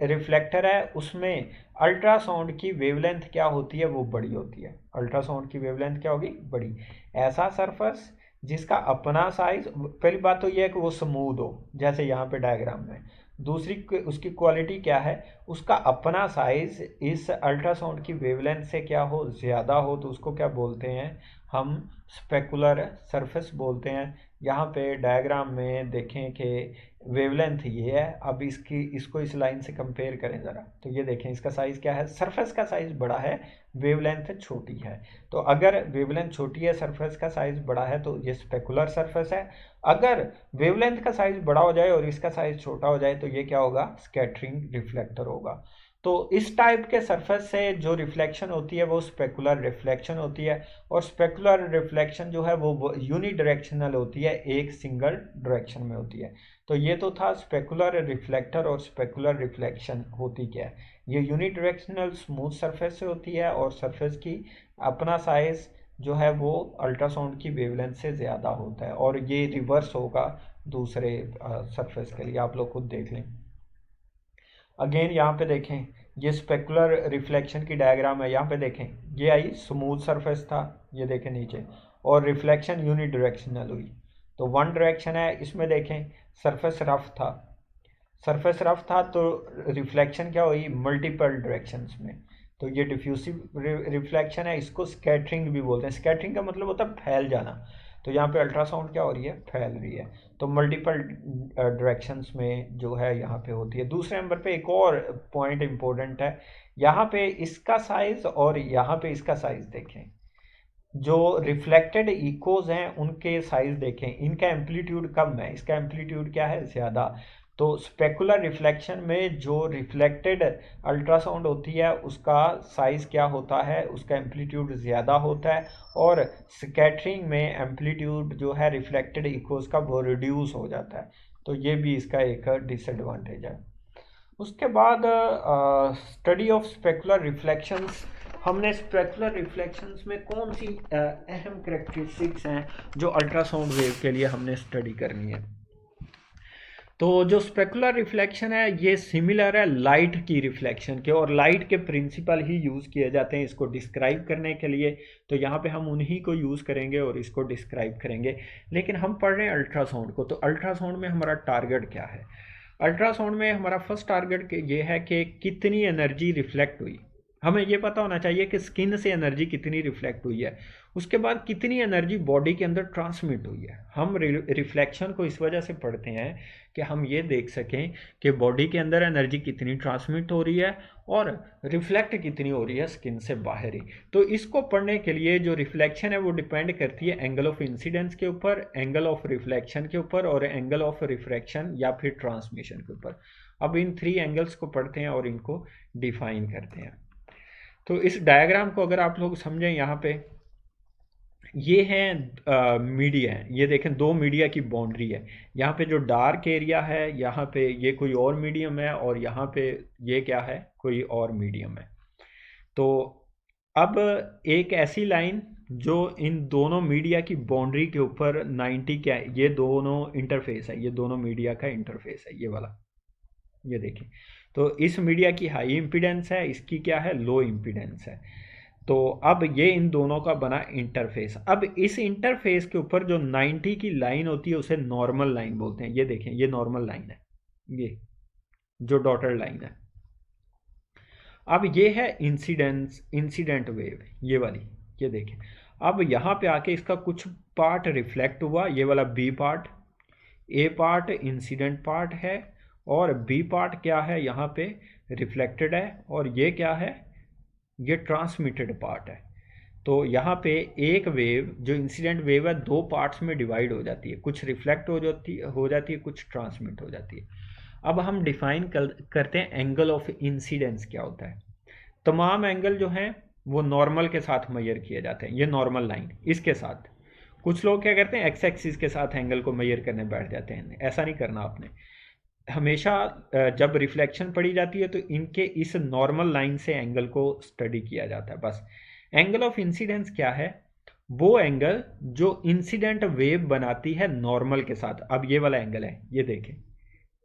A: रिफ्लेक्टर है उसमें अल्ट्रासाउंड की वेवलेंथ क्या होती है, वो बड़ी होती है। अल्ट्रासाउंड की वेवलेंथ क्या होगी, बड़ी। ऐसा सरफेस जिसका अपना साइज, पहली बात तो यह है कि वो स्मूथ हो जैसे यहाँ पे डायग्राम में। दूसरी उसकी क्वालिटी क्या है, उसका अपना साइज इस अल्ट्रासाउंड की वेवलेंथ से क्या हो, ज़्यादा हो, तो उसको क्या बोलते हैं हम, स्पेकुलर सरफेस बोलते हैं। यहाँ पे डायग्राम में देखें कि वेवलेंथ ये है, अब इसको इस लाइन से कंपेयर करें ज़रा, तो ये देखें इसका साइज़ क्या है, सरफेस का साइज़ बड़ा है, वेवलेंथ छोटी है। तो अगर वेवलेंथ छोटी है, सरफेस का साइज़ बड़ा है, तो ये स्पेकुलर सरफेस है। अगर वेवलेंथ का साइज़ बड़ा हो जाए और इसका साइज़ छोटा हो जाए तो ये क्या होगा, स्कैटरिंग रिफ्लेक्टर होगा। तो इस टाइप के सरफेस से जो रिफ्लेक्शन होती है वो स्पेकुलर रिफ्लेक्शन होती है। और स्पेकुलर रिफ्लेक्शन जो है वो यूनिडायरेक्शनल होती है, एक सिंगल डायरेक्शन में होती है। तो ये तो था स्पेकुलर रिफ्लेक्टर और स्पेकुलर रिफ्लेक्शन होती क्या है। ये यूनिडायरेक्शनल स्मूथ सरफेस से होती है और सरफेस की अपना साइज जो है वो अल्ट्रासाउंड की वेवलेंथ से ज़्यादा होता है, और ये रिवर्स होगा दूसरे सरफेस के लिए, आप लोग खुद देख लें। अगेन यहाँ पे देखें, ये स्पेकुलर रिफ्लेक्शन की डायग्राम है, यहाँ पे देखें ये आई स्मूथ सरफेस था, ये देखें नीचे, और रिफ्लेक्शन यूनि डायरेक्शनल हुई, तो वन डायरेक्शन है। इसमें देखें सरफेस रफ था, सरफेस रफ था तो रिफ्लेक्शन क्या हुई, मल्टीपल डायरेक्शंस में। तो ये डिफ्यूसिव रिफ्लेक्शन है, इसको स्कैटरिंग भी बोलते हैं। स्कैटरिंग का मतलब होता है फैल जाना। तो यहाँ पे अल्ट्रासाउंड क्या हो रही है, फैल रही है, तो मल्टीपल डायरेक्शंस में जो है यहाँ पे होती है। दूसरे नंबर पे एक और पॉइंट इंपॉर्टेंट है, यहाँ पे इसका साइज और यहाँ पे इसका साइज देखें, जो रिफ्लेक्टेड इकोज हैं उनके साइज देखें, इनका एम्पलीट्यूड कम है, इसका एम्पलीट्यूड क्या है, ज़्यादा। तो स्पेकुलर रिफ्लेक्शन में जो रिफ्लेक्टेड अल्ट्रासाउंड होती है उसका साइज़ क्या होता है, उसका एम्पलीट्यूड ज़्यादा होता है, और स्कैटरिंग में एम्पलीट्यूड जो है रिफ्लेक्टेड इकोज का वो रिड्यूस हो जाता है। तो ये भी इसका एक डिसएडवांटेज है। उसके बाद स्टडी ऑफ स्पेकुलर रिफ्लेक्शंस, हमने स्पेकुलर रिफ्लेक्शंस में कौन सी अहम करेक्टरिस्टिक्स हैं जो अल्ट्रासाउंड वेव के लिए हमने स्टडी करनी है। तो जो स्पेकुलर रिफ्लेक्शन है ये सिमिलर है लाइट की रिफ्लेक्शन के, और लाइट के प्रिंसिपल ही यूज़ किए जाते हैं इसको डिस्क्राइब करने के लिए। तो यहाँ पे हम उन्हीं को यूज़ करेंगे और इसको डिस्क्राइब करेंगे। लेकिन हम पढ़ रहे हैं अल्ट्रासाउंड को, तो अल्ट्रासाउंड में हमारा टारगेट क्या है। अल्ट्रासाउंड में हमारा फर्स्ट टारगेट ये है कि कितनी एनर्जी रिफ्लेक्ट हुई। हमें ये पता होना चाहिए कि स्किन से एनर्जी कितनी रिफ्लेक्ट हुई है, उसके बाद कितनी एनर्जी बॉडी के अंदर ट्रांसमिट हुई है। हम रिफ्लेक्शन को इस वजह से पढ़ते हैं कि हम ये देख सकें कि बॉडी के अंदर एनर्जी कितनी ट्रांसमिट हो रही है और रिफ्लेक्ट कितनी हो रही है स्किन से बाहर ही। तो इसको पढ़ने के लिए जो रिफ्लेक्शन है वो डिपेंड करती है एंगल ऑफ इंसिडेंस के ऊपर, एंगल ऑफ रिफ्लेक्शन के ऊपर और एंगल ऑफ रिफ्रैक्शन या फिर ट्रांसमिशन के ऊपर। अब इन 3 एंगल्स को पढ़ते हैं और इनको डिफाइन करते हैं। तो इस डायग्राम को अगर आप लोग समझें, यहाँ पे ये है मीडिया है, ये देखें 2 मीडिया की बाउंड्री है। यहाँ पे जो डार्क एरिया है यहाँ पे ये कोई और मीडियम है और यहाँ पे ये क्या है, कोई और मीडियम है। तो अब एक ऐसी लाइन जो इन दोनों मीडिया की बाउंड्री के ऊपर 90 क्या है, ये दोनों इंटरफेस है, ये दोनों मीडिया का इंटरफेस है ये वाला, ये देखिए। तो इस मीडिया की हाई इम्पीडेंस है, इसकी क्या है, लो इम्पीडेंस है। तो अब ये इन दोनों का बना इंटरफेस। अब इस इंटरफेस के ऊपर जो 90 की लाइन होती है उसे नॉर्मल लाइन बोलते हैं। ये देखें, ये नॉर्मल लाइन है, ये जो डॉटेड लाइन है। अब ये है इंसिडेंट वेव, ये वाली, ये देखें। अब यहाँ पे आके इसका कुछ पार्ट रिफ्लेक्ट हुआ, ये वाला बी पार्ट, ए पार्ट इंसिडेंट पार्ट है और बी पार्ट क्या है, यहाँ पे रिफ्लेक्टेड है और ये क्या है, ये ट्रांसमिटेड पार्ट है। तो यहाँ पे एक वेव जो इंसिडेंट वेव है 2 पार्ट्स में डिवाइड हो जाती है, कुछ रिफ्लेक्ट हो जाती है, कुछ ट्रांसमिट हो जाती है। अब हम डिफाइन करते हैं एंगल ऑफ इंसिडेंस क्या होता है। तमाम एंगल जो हैं वो नॉर्मल के साथ मेजर किए जाते हैं, ये नॉर्मल लाइन इसके साथ। कुछ लोग क्या करते हैं, एक्स एक्सिस के साथ एंगल को मेजर करने बैठ जाते हैं, ऐसा नहीं करना आपने। हमेशा जब रिफ्लेक्शन पड़ी जाती है तो इनके इस नॉर्मल लाइन से एंगल को स्टडी किया जाता है बस। एंगल ऑफ इंसिडेंस क्या है, वो एंगल जो इंसिडेंट वेव बनाती है नॉर्मल के साथ। अब ये वाला एंगल है, ये देखें,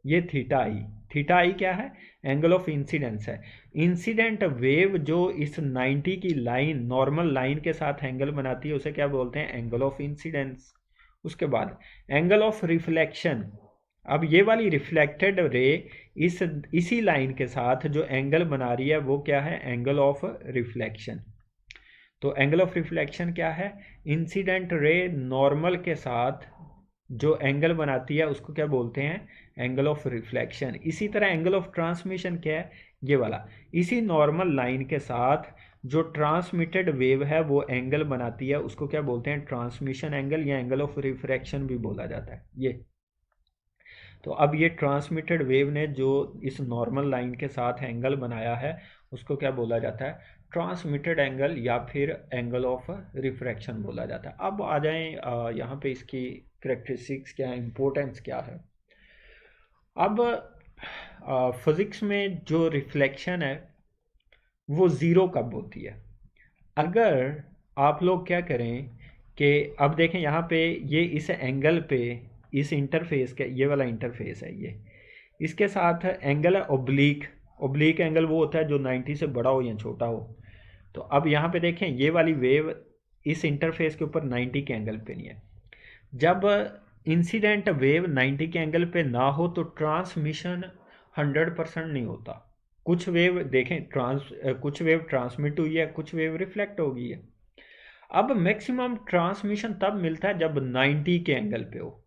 A: ये थीटा आई क्या है, एंगल ऑफ इंसिडेंस है। इंसिडेंट वेव जो इस 90 की लाइन नॉर्मल लाइन के साथ एंगल बनाती है उसे क्या बोलते हैं, एंगल ऑफ इंसिडेंस। उसके बाद एंगल ऑफ रिफ्लेक्शन। अब ये वाली रिफ्लेक्टेड रे इसी लाइन के साथ जो एंगल बना रही है वो क्या है, एंगल ऑफ रिफ्लेक्शन। तो एंगल ऑफ रिफ्लेक्शन क्या है, इंसिडेंट रे नॉर्मल के साथ जो एंगल बनाती है उसको क्या बोलते हैं, एंगल ऑफ रिफ्लेक्शन। इसी तरह एंगल ऑफ ट्रांसमिशन क्या है, ये वाला, इसी नॉर्मल लाइन के साथ जो ट्रांसमिटेड वेव है वो एंगल बनाती है उसको क्या बोलते हैं, ट्रांसमिशन एंगल या एंगल ऑफ रिफ्रैक्शन भी बोला जाता है ये। तो अब ये ट्रांसमिटेड वेव ने जो इस नॉर्मल लाइन के साथ एंगल बनाया है उसको क्या बोला जाता है, ट्रांसमिटेड एंगल या फिर एंगल ऑफ रिफ्रैक्शन बोला जाता है। अब आ जाएं यहाँ पे इसकी करेक्टरिस्टिक्स क्या है, इम्पोर्टेंस क्या है। अब फिज़िक्स में जो रिफ्लेक्शन है वो ज़ीरो कब होती है, अगर आप लोग क्या करें कि अब देखें यहाँ पे ये इस एंगल पे इस इंटरफेस के, ये वाला इंटरफेस है ये, इसके साथ एंगल है ओब्लिक। ओब्लिक एंगल वो होता है जो 90 से बड़ा हो या छोटा हो। तो अब यहाँ पे देखें ये वाली वेव इस इंटरफेस के ऊपर 90 के एंगल पे नहीं है। जब इंसिडेंट वेव 90 के एंगल पे ना हो तो ट्रांसमिशन 100% नहीं होता। कुछ वेव देखें कुछ वेव ट्रांसमिट हुई है, कुछ वेव रिफ्लेक्ट हो गई है। अब मैक्सिमम ट्रांसमिशन तब मिलता है जब 90 के एंगल पे हो।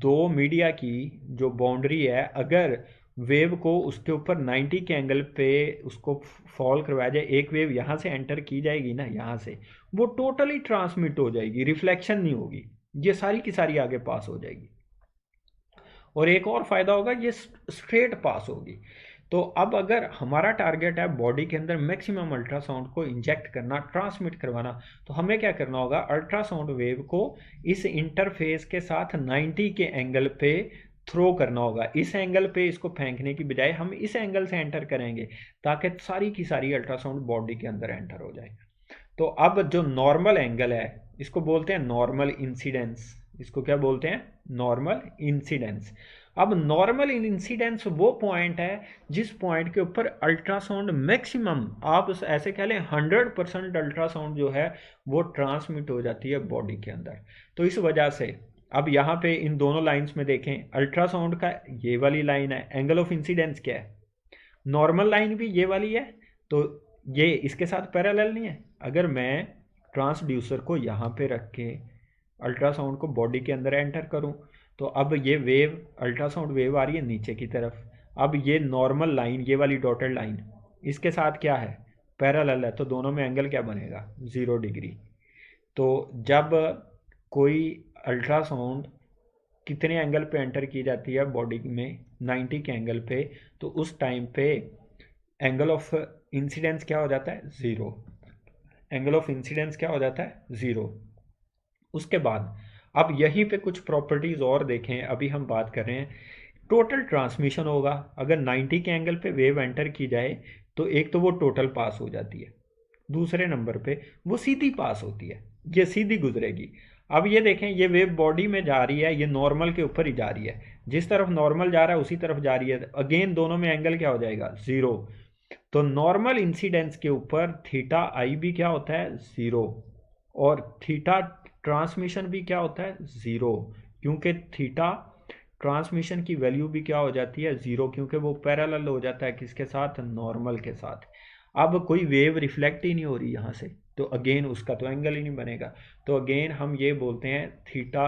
A: 2 मीडिया की जो बाउंड्री है, अगर वेव को उसके ऊपर 90 के एंगल पे उसको फॉल करवाया जाए, एक वेव यहाँ से एंटर की जाएगी ना, यहाँ से, वो टोटली ट्रांसमिट हो जाएगी, रिफ्लेक्शन नहीं होगी, ये सारी की सारी आगे पास हो जाएगी। और एक और फ़ायदा होगा, ये स्ट्रेट पास होगी। तो अब अगर हमारा टारगेट है बॉडी के अंदर मैक्सिमम अल्ट्रासाउंड को इंजेक्ट करना, ट्रांसमिट करवाना, तो हमें क्या करना होगा, अल्ट्रासाउंड वेव को इस इंटरफेस के साथ 90 के एंगल पे थ्रो करना होगा। इस एंगल पे इसको फेंकने की बजाय हम इस एंगल से एंटर करेंगे ताकि सारी की सारी अल्ट्रासाउंड बॉडी के अंदर एंटर हो जाए। तो अब जो नॉर्मल एंगल है इसको बोलते हैं नॉर्मल इंसिडेंस। इसको क्या बोलते हैं, नॉर्मल इंसिडेंस। अब नॉर्मल इंसिडेंस वो पॉइंट है जिस पॉइंट के ऊपर अल्ट्रासाउंड मैक्सिमम, आप ऐसे कह लें 100% अल्ट्रासाउंड जो है वो ट्रांसमिट हो जाती है बॉडी के अंदर। तो इस वजह से अब यहाँ पे इन दोनों लाइंस में देखें, अल्ट्रासाउंड का ये वाली लाइन है, एंगल ऑफ इंसिडेंस क्या है, नॉर्मल लाइन भी ये वाली है, तो ये इसके साथ पैरेलल नहीं है। अगर मैं ट्रांसड्यूसर को यहाँ पे रख के अल्ट्रासाउंड को बॉडी के अंदर एंटर करूँ, तो अब ये वेव, अल्ट्रासाउंड वेव आ रही है नीचे की तरफ। अब ये नॉर्मल लाइन, ये वाली डॉटेड लाइन, इसके साथ क्या है, पैरेलल है, तो दोनों में एंगल क्या बनेगा, 0 डिग्री। तो जब कोई अल्ट्रासाउंड कितने एंगल पे एंटर की जाती है बॉडी में, 90 के एंगल पे, तो उस टाइम पे एंगल ऑफ इंसिडेंस क्या हो जाता है, ज़ीरो। एंगल ऑफ इंसिडेंस क्या हो जाता है, ज़ीरो। उसके बाद अब यहीं पे कुछ प्रॉपर्टीज़ और देखें। अभी हम बात कर रहे हैं टोटल ट्रांसमिशन होगा। अगर 90 के एंगल पे वेव एंटर की जाए तो एक तो वो टोटल पास हो जाती है, दूसरे नंबर पे वो सीधी पास होती है, ये सीधी गुजरेगी। अब ये देखें, ये वेव बॉडी में जा रही है, ये नॉर्मल के ऊपर ही जा रही है, जिस तरफ नॉर्मल जा रहा है उसी तरफ जा रही है। अगेन दोनों में एंगल क्या हो जाएगा, ज़ीरो। तो नॉर्मल इंसिडेंस के ऊपर थीटा आई भी क्या होता है, ज़ीरो, और थीटा ट्रांसमिशन भी क्या होता है, ज़ीरो, क्योंकि थीटा ट्रांसमिशन की वैल्यू भी क्या हो जाती है, ज़ीरो, क्योंकि वो पैरेलल हो जाता है किसके साथ, नॉर्मल के साथ। अब कोई वेव रिफ्लेक्ट ही नहीं हो रही यहाँ से, तो अगेन उसका तो एंगल ही नहीं बनेगा। तो अगेन हम ये बोलते हैं थीटा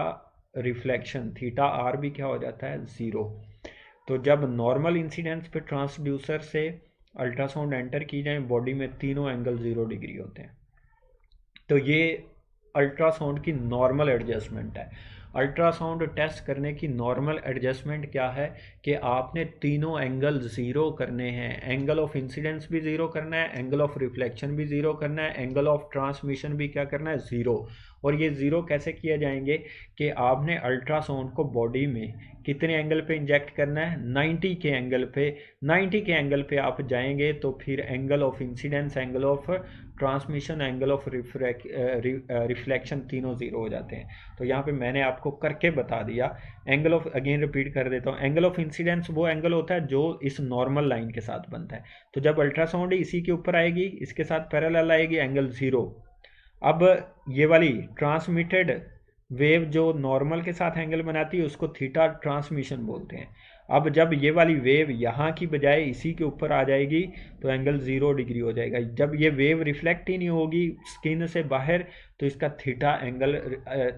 A: रिफ्लेक्शन, थीटा आर भी क्या हो जाता है, ज़ीरो। तो जब नॉर्मल इंसिडेंस पे ट्रांसड्यूसर से अल्ट्रासाउंड एंटर की जाए बॉडी में, तीनों एंगल 0 डिग्री होते हैं। तो ये अल्ट्रासाउंड की नॉर्मल एडजस्टमेंट है। अल्ट्रासाउंड टेस्ट करने की नॉर्मल एडजस्टमेंट क्या है कि आपने तीनों एंगल ज़ीरो करने हैं। एंगल ऑफ इंसिडेंस भी ज़ीरो करना है, एंगल ऑफ रिफ्लेक्शन भी ज़ीरो करना है, एंगल ऑफ ट्रांसमिशन भी क्या करना है, ज़ीरो। और ये ज़ीरो कैसे किए जाएंगे कि आपने अल्ट्रासाउंड को बॉडी में कितने एंगल पे इंजेक्ट करना है, 90 के एंगल पे। 90 के एंगल पे आप जाएंगे तो फिर angle of incidence, angle of transmission, angle of reflection तीनों ज़ीरो हो जाते हैं। तो यहाँ पे मैंने आपको करके बता दिया। एंगल ऑफ, अगेन रिपीट कर देता हूँ, एंगल ऑफ इंसिडेंस वो एंगल होता है जो इस नॉर्मल लाइन के साथ बनता है। तो जब अल्ट्रासाउंड इसी के ऊपर आएगी, इसके साथ पैरेलल आएगी, एंगल ज़ीरो। अब ये वाली ट्रांसमिटेड वेव जो नॉर्मल के साथ एंगल बनाती है उसको थीटा ट्रांसमिशन बोलते हैं। अब जब ये वाली वेव यहाँ की बजाय इसी के ऊपर आ जाएगी तो एंगल 0 डिग्री हो जाएगा। जब ये वेव रिफ्लेक्ट ही नहीं होगी स्किन से बाहर तो इसका थीटा एंगल,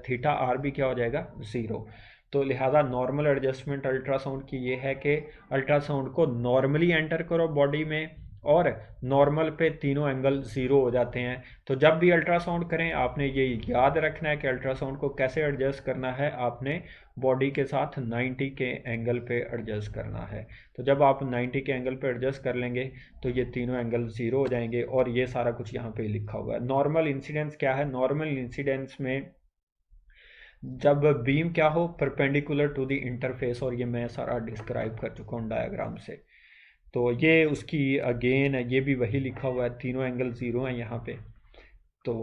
A: थीटा आर भी क्या हो जाएगा, ज़ीरो। तो लिहाजा नॉर्मल एडजस्टमेंट अल्ट्रासाउंड की ये है कि अल्ट्रासाउंड को नॉर्मली एंटर करो बॉडी में और नॉर्मल पे तीनों एंगल ज़ीरो हो जाते हैं। तो जब भी अल्ट्रासाउंड करें आपने ये याद रखना है कि अल्ट्रासाउंड को कैसे एडजस्ट करना है, आपने बॉडी के साथ 90 के एंगल पे एडजस्ट करना है। तो जब आप 90 के एंगल पे एडजस्ट कर लेंगे तो ये तीनों एंगल ज़ीरो हो जाएंगे। और ये सारा कुछ यहाँ पे लिखा हुआ है। नॉर्मल इंसिडेंस क्या है, नॉर्मल इंसिडेंस में जब बीम क्या हो, परपेंडिकुलर टू द इंटरफेस, और ये मैं सारा डिस्क्राइब कर चुका हूँ डायग्राम से। तो ये उसकी अगेन ये भी वही लिखा हुआ है, तीनों एंगल ज़ीरो हैं यहाँ पे। तो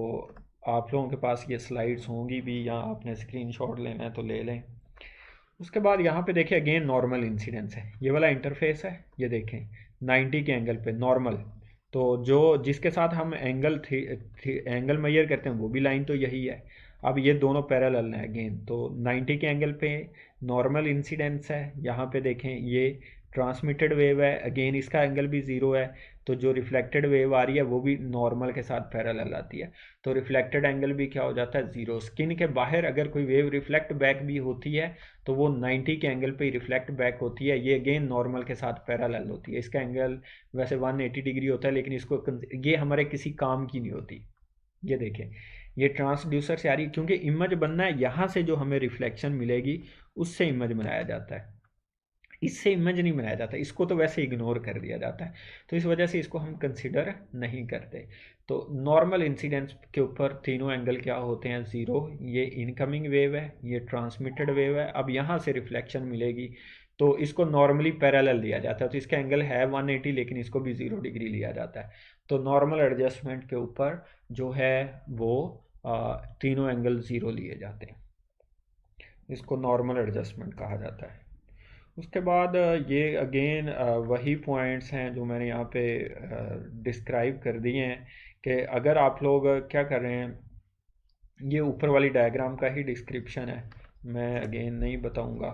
A: आप लोगों के पास ये स्लाइड्स होंगी भी, या आपने स्क्रीनशॉट लेना है तो ले लें। उसके बाद यहाँ पे देखिए अगेन नॉर्मल इंसिडेंस है, ये वाला इंटरफेस है, ये देखें 90 के एंगल पे नॉर्मल। तो जो जिसके साथ हम एंगल एंगल मेजर करते हैं वो भी लाइन तो यही है। अब ये दोनों पैरेलल हैं अगेन, तो 90 के एंगल पे नॉर्मल इंसिडेंस है। यहाँ पे देखें ये ट्रांसमिटेड वेव है, अगेन इसका एंगल भी ज़ीरो है। तो जो रिफ्लेक्टेड वेव आ रही है वो भी नॉर्मल के साथ पैरेलल आती है, तो रिफ्लेक्टेड एंगल भी क्या हो जाता है, ज़ीरो। स्किन के बाहर अगर कोई वेव रिफ्लेक्ट बैक भी होती है तो वो 90 के एंगल पे रिफ्लेक्ट बैक होती है, ये अगेन नॉर्मल के साथ पैरेलल होती है। इसका एंगल वैसे 180 डिग्री होता है, लेकिन इसको ये हमारे किसी काम की नहीं होती। ये देखें ये ट्रांसड्यूसर से आ रही है, क्योंकि इमेज बनना है यहाँ से, जो हमें रिफ्लेक्शन मिलेगी उससे इमेज बनाया जाता है, इससे इमेज नहीं बनाया जाता। इसको तो वैसे इग्नोर कर दिया जाता है, तो इस वजह से इसको हम कंसिडर नहीं करते। तो नॉर्मल इंसिडेंस के ऊपर तीनों एंगल क्या होते हैं, ज़ीरो। ये इनकमिंग वेव है, ये ट्रांसमिटेड वेव है। अब यहाँ से रिफ्लेक्शन मिलेगी तो इसको नॉर्मली पैरेलल लिया जाता है, तो इसका एंगल है 180, लेकिन इसको भी 0 डिग्री लिया जाता है। तो नॉर्मल एडजस्टमेंट के ऊपर जो है वो तीनों एंगल ज़ीरो लिए जाते हैं, इसको नॉर्मल एडजस्टमेंट कहा जाता है। उसके बाद ये अगेन वही पॉइंट्स हैं जो मैंने यहाँ पे डिस्क्राइब कर दिए हैं कि अगर आप लोग क्या कर रहे हैं, ये ऊपर वाली डायग्राम का ही डिस्क्रिप्शन है, मैं अगेन नहीं बताऊंगा।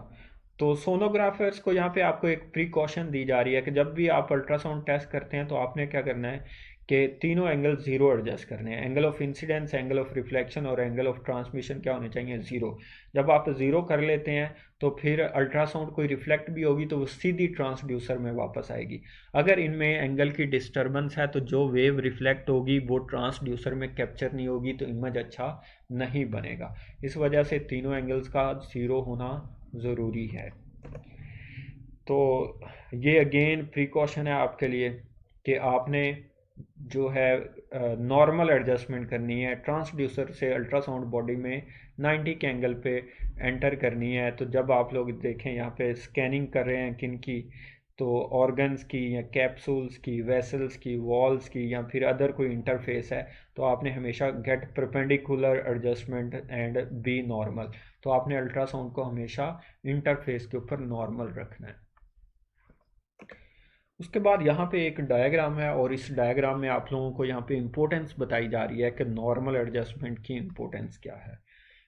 A: तो सोनोग्राफर्स को यहाँ पे आपको एक प्रिकॉशन दी जा रही है कि जब भी आप अल्ट्रासाउंड टेस्ट करते हैं तो आपने क्या करना है कि तीनों एंगल ज़ीरो एडजस्ट करने हैं। Angle of incidence, angle of reflection और एंगल ऑफ ट्रांसमिशन क्या होने चाहिए? ज़ीरो। जब आप ज़ीरो कर लेते हैं तो फिर अल्ट्रासाउंड कोई रिफ्लेक्ट भी होगी तो वो सीधी ट्रांसड्यूसर में वापस आएगी। अगर इनमें एंगल की डिस्टर्बेंस है तो जो वेव रिफ्लेक्ट होगी वो ट्रांसड्यूसर में कैप्चर नहीं होगी, तो इमेज अच्छा नहीं बनेगा। इस वजह से तीनों एंगल्स का ज़ीरो होना ज़रूरी है। तो ये अगेन प्रिकॉशन है आपके लिए कि आपने जो है नॉर्मल एडजस्टमेंट करनी है। ट्रांसड्यूसर से अल्ट्रासाउंड बॉडी में 90 के एंगल पे एंटर करनी है। तो जब आप लोग देखें यहाँ पे स्कैनिंग कर रहे हैं किन की, तो ऑर्गन्स की या कैप्सूल्स की, वेसल्स की, वॉल्स की या फिर अदर कोई इंटरफेस है, तो आपने हमेशा get perpendicular adjustment and be normal. तो आपने अल्ट्रासाउंड को हमेशा इंटरफेस के ऊपर नॉर्मल रखना है। उसके बाद यहाँ पे एक डायग्राम है और इस डायग्राम में आप लोगों को यहाँ पे इम्पोर्टेंस बताई जा रही है कि नॉर्मल एडजस्टमेंट की इम्पोर्टेंस क्या है।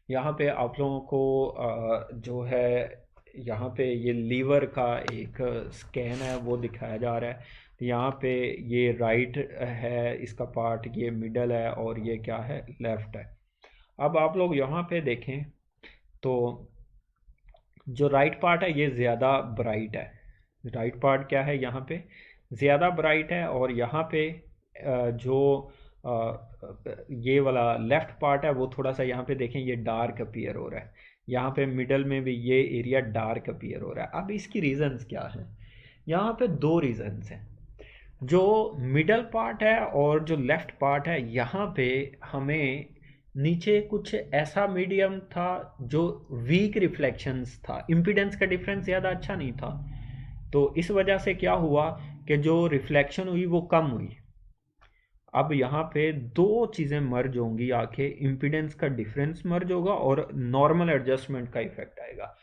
A: यहाँ पे आप लोगों को जो है यहाँ पे ये लीवर का एक स्कैन है वो दिखाया जा रहा है। तो यहाँ पे ये राइट है इसका पार्ट, ये मिडल है और ये क्या है? लेफ्ट है। अब आप लोग यहाँ पे देखें तो जो राइट पार्ट है ये ज़्यादा ब्राइट है। राइट पार्ट क्या है? यहाँ पे ज़्यादा ब्राइट है और यहाँ पे जो ये वाला लेफ्ट पार्ट है वो थोड़ा सा यहाँ पे देखें ये डार्क अपीयर हो रहा है। यहाँ पे मिडल में भी ये एरिया डार्क अपीयर हो रहा है। अब इसकी रीजंस क्या हैं? यहाँ पे दो रीजंस हैं। जो मिडल पार्ट है और जो लेफ्ट पार्ट है, यहाँ पे हमें नीचे कुछ ऐसा मीडियम था जो वीक रिफ्लेक्शंस था, इम्पीडेंस का डिफरेंस ज़्यादा अच्छा नहीं था। तो इस वजह से क्या हुआ कि जो रिफ्लेक्शन हुई वो कम हुई। अब यहाँ पे दो चीज़ें मर्ज होंगी, आके इम्पीडेंस का डिफरेंस मर्ज होगा और नॉर्मल एडजस्टमेंट का इफेक्ट आएगा।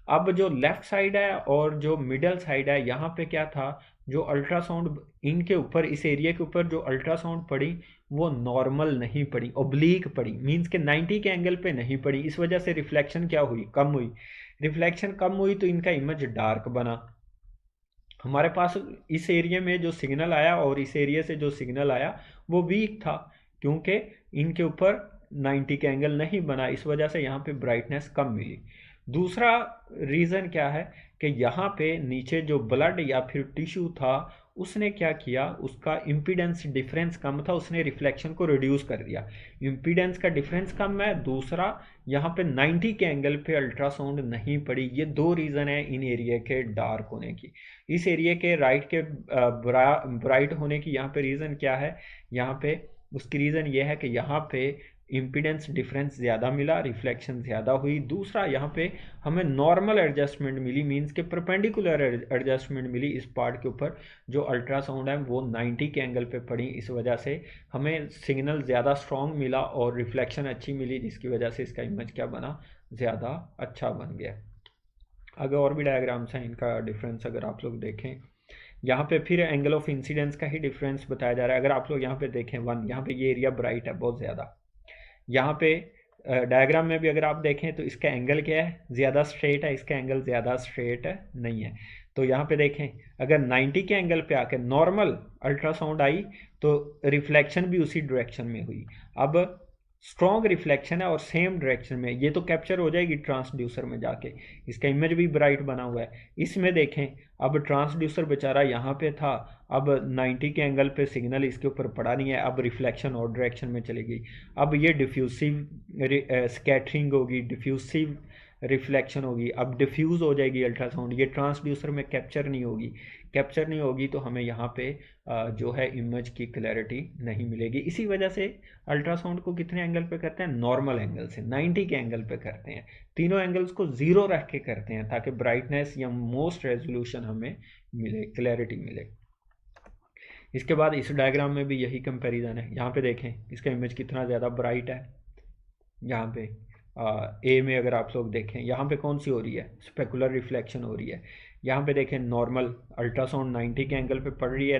A: अब जो लेफ्ट साइड है और जो मिडल साइड है, यहाँ पे क्या था? जो अल्ट्रासाउंड इनके ऊपर, इस एरिया के ऊपर जो अल्ट्रासाउंड पड़ी वो नॉर्मल नहीं पड़ी, ओब्लीक पड़ी, मींस के 90 के एंगल पे नहीं पड़ी। इस वजह से रिफ्लेक्शन क्या हुई? कम हुई। रिफ्लेक्शन कम हुई तो इनका इमेज डार्क बना। हमारे पास इस एरिया में जो सिग्नल आया और इस एरिया से जो सिग्नल आया वो वीक था, क्योंकि इनके ऊपर 90 का एंगल नहीं बना। इस वजह से यहाँ पे ब्राइटनेस कम मिली। दूसरा रीज़न क्या है कि यहाँ पे नीचे जो ब्लड या फिर टिश्यू था उसने क्या किया? उसका इम्पीडेंस डिफरेंस कम था, उसने रिफ्लेक्शन को रिड्यूस कर दिया। इम्पीडेंस का डिफरेंस कम है। दूसरा, यहाँ पे 90 के एंगल पे अल्ट्रासाउंड नहीं पड़ी। ये दो रीज़न है इन एरिया के डार्क होने की। इस एरिया के राइट के ब्राइट होने की यहाँ पे रीज़न क्या है? यहाँ पे उसकी रीज़न ये है कि यहाँ पे इम्पीडेंस डिफरेंस ज़्यादा मिला, रिफ्लेक्शन ज़्यादा हुई। दूसरा, यहाँ पे हमें नॉर्मल एडजस्टमेंट मिली, मींस के परपेंडिकुलर एडजस्टमेंट मिली इस पार्ट के ऊपर। जो अल्ट्रासाउंड है वो 90 के एंगल पे पड़ी। इस वजह से हमें सिग्नल ज़्यादा स्ट्रॉन्ग मिला और रिफ्लेक्शन अच्छी मिली, जिसकी वजह से इसका इमेज क्या बना? ज़्यादा अच्छा बन गया। आगे और भी डायग्राम्स हैं, इनका डिफरेंस अगर आप लोग देखें, यहाँ पे फिर एंगल ऑफ इंसिडेंस का ही डिफरेंस बताया जा रहा है। अगर आप लोग यहाँ पे देखें वन, यहाँ पे ये एरिया ब्राइट है बहुत ज़्यादा। यहाँ पे डायग्राम में भी अगर आप देखें तो इसका एंगल क्या है? ज़्यादा स्ट्रेट है, इसका एंगल ज़्यादा स्ट्रेट है नहीं है। तो यहाँ पे देखें अगर 90 के एंगल पे आके नॉर्मल अल्ट्रासाउंड आई तो रिफ्लेक्शन भी उसी डायरेक्शन में हुई। अब स्ट्रॉन्ग रिफ्लेक्शन है और सेम डायरेक्शन में, ये तो कैप्चर हो जाएगी ट्रांसड्यूसर में जाके, इसका इमेज भी ब्राइट बना हुआ है। इसमें देखें अब ट्रांसड्यूसर बेचारा यहाँ पे था, अब 90 के एंगल पे सिग्नल इसके ऊपर पड़ा नहीं है, अब रिफ्लेक्शन और डायरेक्शन में चली गई। अब ये डिफ्यूसिव स्कैटरिंग होगी, डिफ्यूसिव रिफ्लेक्शन होगी, अब डिफ्यूज़ हो जाएगी अल्ट्रासाउंड, ये ट्रांसड्यूसर में कैप्चर नहीं होगी। कैप्चर नहीं होगी तो हमें यहाँ पे जो है इमेज की क्लैरिटी नहीं मिलेगी। इसी वजह से अल्ट्रासाउंड को कितने एंगल पे करते हैं? नॉर्मल एंगल से 90 के एंगल पे करते हैं। तीनों एंगल्स को ज़ीरो रख के करते हैं ताकि ब्राइटनेस या मोस्ट रेजोल्यूशन हमें मिले, क्लैरिटी मिले। इसके बाद इस डायग्राम में भी यही कंपैरिजन है। यहाँ पे देखें इसका इमेज कितना ज़्यादा ब्राइट है, यहाँ पे ए में अगर आप लोग देखें यहाँ पे कौन सी हो रही है, स्पेकुलर रिफ्लेक्शन हो रही है। यहाँ पे देखें नॉर्मल अल्ट्रासाउंड 90 के एंगल पे पड़ रही है,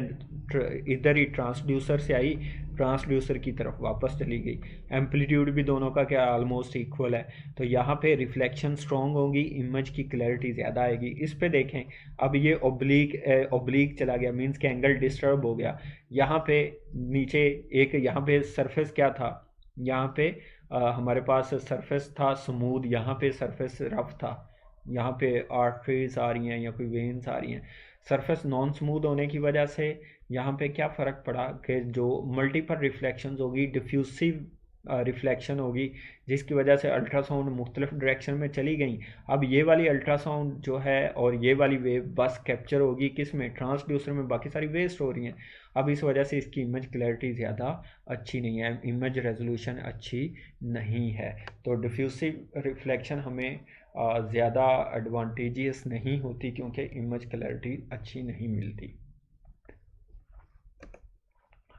A: इधर ही ट्रांसड्यूसर से आई, ट्रांसड्यूसर की तरफ वापस चली गई। एम्पलीट्यूड भी दोनों का क्या ऑलमोस्ट इक्वल है, तो यहाँ पे रिफ्लेक्शन स्ट्रॉन्ग होगी, इमेज की क्लैरिटी ज़्यादा आएगी। इस पे देखें अब ये ओब्लीक चला गया, मीन्स के एंगल डिस्टर्ब हो गया। यहाँ पे नीचे एक यहाँ पे सरफेस क्या था, यहाँ पे हमारे पास सरफेस था स्मूथ, यहाँ पे सरफेस रफ था। यहाँ पे आर्टरीज आ रही हैं या कोई वेन्स आ रही हैं। सरफेस नॉन स्मूथ होने की वजह से यहाँ पे क्या फ़र्क पड़ा कि जो मल्टीपल रिफ्लेक्शंस होगी, डिफ्यूसिव रिफ्लेक्शन होगी, जिसकी वजह से अल्ट्रासाउंड मुख्तलिफ डायरेक्शन में चली गई। अब ये वाली अल्ट्रासाउंड जो है और ये वाली वेव बस कैप्चर होगी किस में, ट्रांसड्यूसर में, बाकी सारी वेस्ट हो रही हैं। अब इस वजह से इसकी इमेज क्लैरिटी ज़्यादा अच्छी नहीं है, इमेज रेजोल्यूशन अच्छी नहीं है। तो डिफ्यूसिव रिफ्लेक्शन हमें ज़्यादा एडवांटेजियस नहीं होती क्योंकि इमेज क्लैरिटी अच्छी नहीं मिलती।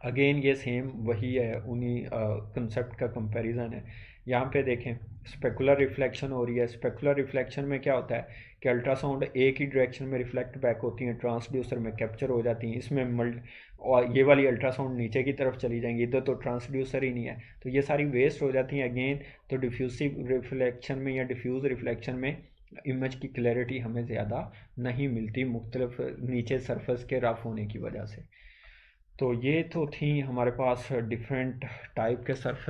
A: अगेन ये सेम वही है, उन्हीं कंसेप्ट का कंपैरिजन है। यहाँ पे देखें स्पेकुलर रिफ्लेक्शन हो रही है। स्पेकुलर रिफ्लेक्शन में क्या होता है कि अल्ट्रासाउंड एक ही डायरेक्शन में रिफ्लेक्ट बैक होती हैं, ट्रांसड्यूसर में कैप्चर हो जाती हैं। इसमें और ये वाली अल्ट्रासाउंड नीचे की तरफ चली जाएंगी, इधर तो ट्रांसड्यूसर ही नहीं है, तो ये सारी वेस्ट हो जाती हैं अगेन। तो डिफ्यूसिव रिफ्लेक्शन में या डिफ्यूज़ रिफ्लेक्शन में इमेज की क्लैरिटी हमें ज़्यादा नहीं मिलती, मुख्तलिफ नीचे सरफेस के रफ होने की वजह से। तो ये तो थी हमारे पास डिफरेंट टाइप के सरफेस।